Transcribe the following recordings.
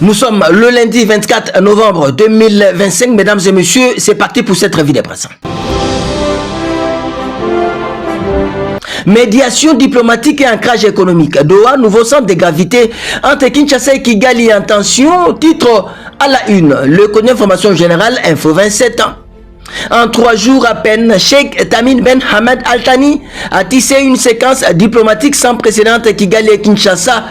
Nous sommes le lundi 24 novembre 2025. Mesdames et messieurs, c'est parti pour cette revue de presse. Médiation diplomatique et ancrage économique. Doha, nouveau centre de gravité entre Kinshasa et Kigali en tension. Titre à la une. Le code d'information générale, Info 27 ans. En 3 jours à peine, Sheikh Tamim Ben Hamad Al Thani a tissé une séquence diplomatique sans précédent à Kigali et Kinshasa,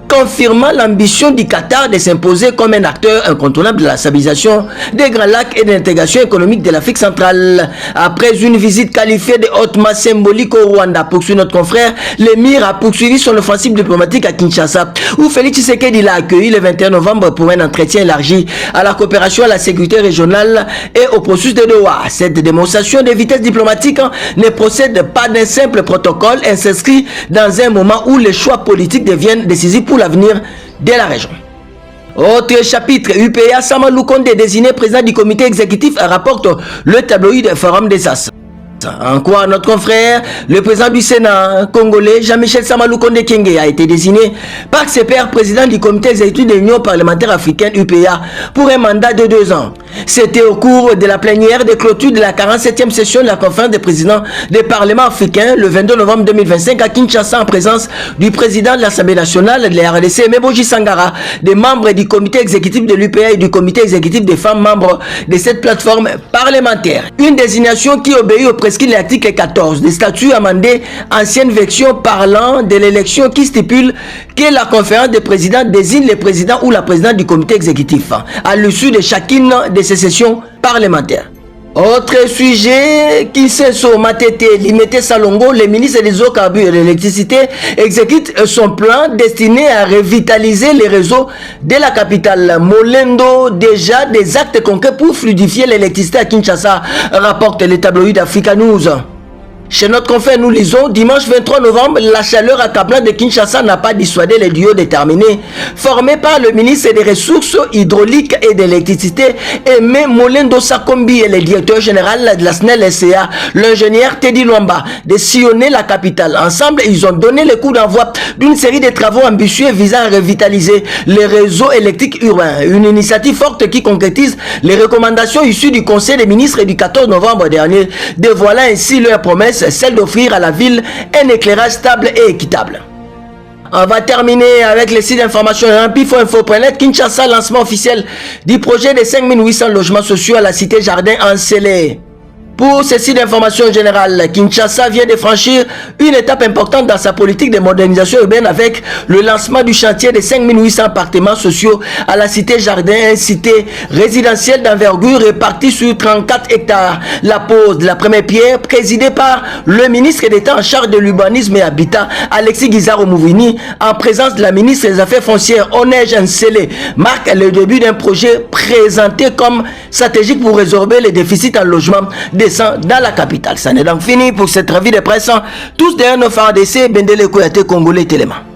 confirmant l'ambition du Qatar de s'imposer comme un acteur incontournable de la stabilisation des Grands Lacs et de l'intégration économique de l'Afrique centrale. Après une visite qualifiée de hautement symbolique au Rwanda, poursuit notre confrère, l'émir a poursuivi son offensive diplomatique à Kinshasa, où Félix Tshisekedi l'a accueilli le 21 novembre pour un entretien élargi à la coopération, à la sécurité régionale et au processus de Doha. Cette démonstration de vitesse diplomatique ne procède pas d'un simple protocole, elle s'inscrit dans un moment où les choix politiques deviennent décisifs pour l'avenir de la région. Autre chapitre, UPA, Sama Lukonde, désigné président du comité exécutif, rapporte le tabloïd Forum des As. En quoi notre confrère, le président du Sénat congolais, Jean-Michel Sama Lukonde Kyenge, a été désigné par ses pairs président du comité exécutif de l'Union parlementaire africaine UPA pour un mandat de 2 ans. C'était au cours de la plénière de clôture de la 47e session de la conférence des présidents des parlements africains le 22 novembre 2025 à Kinshasa, en présence du président de l'Assemblée nationale de la RDC, Meboji Sangara, des membres du comité exécutif de l'UPA et du comité exécutif des femmes membres de cette plateforme parlementaire. Une désignation qui obéit au prescrit de l'article 14 des statuts amendés, ancienne version parlant de l'élection qui stipule que la conférence des présidents désigne le président ou la présidente du comité exécutif à l'issue de chacune de ces sessions parlementaires. Autre sujet, Kinseso Matete Limete Salongo, le ministre des eaux, carburants et de l'électricité, exécute son plan destiné à revitaliser les réseaux de la capitale. Molendo, déjà des actes concrets pour fluidifier l'électricité à Kinshasa, rapporte le tabloïd Africa News. Chez notre confrère, nous lisons, dimanche 23 novembre, la chaleur accablante de Kinshasa n'a pas dissuadé les duos déterminés formés par le ministre des Ressources hydrauliques et de l'électricité, Aimé Molendo Sakombi, et le directeur général de la SNEL SCA, l'ingénieur Teddy Luamba, de sillonner la capitale. Ensemble, ils ont donné le coup d'envoi d'une série de travaux ambitieux visant à revitaliser les réseaux électriques urbains. Une initiative forte qui concrétise les recommandations issues du Conseil des ministres du 14 novembre dernier, dévoilant ainsi leur promesse, celle d'offrir à la ville un éclairage stable et équitable. On va terminer avec les sites d'information Info.net. Kinshasa, lancement officiel du projet de 5800 logements sociaux à la cité Jardin en Scellé. Pour ce site d'information générale, Kinshasa vient de franchir une étape importante dans sa politique de modernisation urbaine avec le lancement du chantier de 5800 appartements sociaux à la cité Jardin, une cité résidentielle d'envergure répartie sur 34 hectares. La pose de la première pierre, présidée par le ministre d'État en charge de l'urbanisme et habitat, Alexis Guizaro-Mouvini, en présence de la ministre des Affaires foncières, Onej Nsele, marque le début d'un projet présenté comme stratégique pour résorber les déficits en logement dans la capitale. Ça n'est donc fini pour cette revue de presse. Tous derrière nos phares d'essai, Bendele Kouyate, Congolais Téléma.